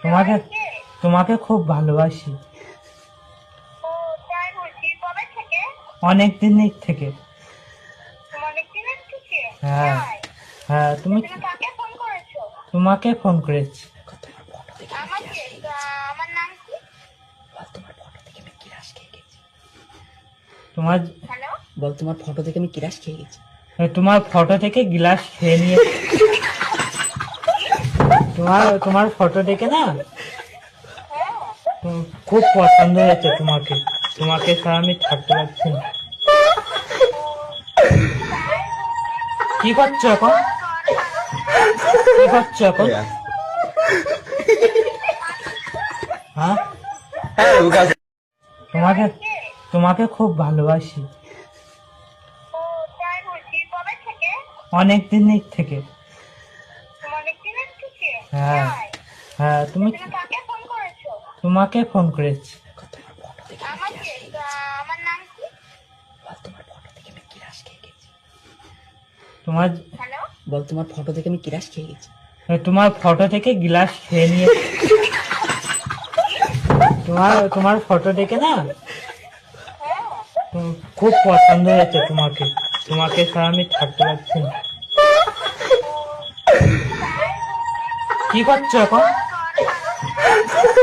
তোমাকে তোমাকে খুব ভালোবাসি ও তাই বুঝি, কবে থেকে? অনেক দিনের থেকে। অনেক দিনের থেকে? হ্যাঁ তাই? হ্যাঁ, তুমি কাকে ফোন করেছো? তোমাকে ফোন করেছি। আমাকে? আমার নাম কি? তোমার হ্যালো? বল, তোমার ফটো দেখে আমি ক্রাশ খেয়ে গেছি। তোমার ফটো থেকে গ্লাস খেয়ে নিয়ে তোমার ফটো দেখে না হ্যাঁ। খুব পছন্দ হয়েছে তোমাকে। তোমাকে ছাড়া আমি থাকতে পারছি না। কি করছো এখন? কি করছো এখন? হ্যাঁ, তোমাকে তোমাকে খুব ভালোবাসি ও তাই বুঝি, কবে থেকে? অনেক দিনের থেকে। অনেক দিনের থেকে? হ্যাঁ তাই? হ্যাঁ, তুমি কাকে ফোন করেছো? তোমাকে ফোন করেছি। আমাকে? আমার নাম কি? তোমার হ্যালো? বল, তোমার ফটো দেখে আমি ক্রাশ খেয়ে গেছি। তোমার ফটো থেকে গ্লাস খেয়ে নিয়ে তোমার ফটো দেখে না হ্যাঁ। খুব পছন্দ হয়েছে তোমাকে। তোমাকে ছাড়া আমি থাকতে পারছি না। কি করছো এখন?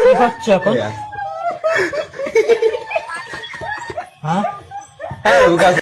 কি করছো এখন? হ্যাঁ,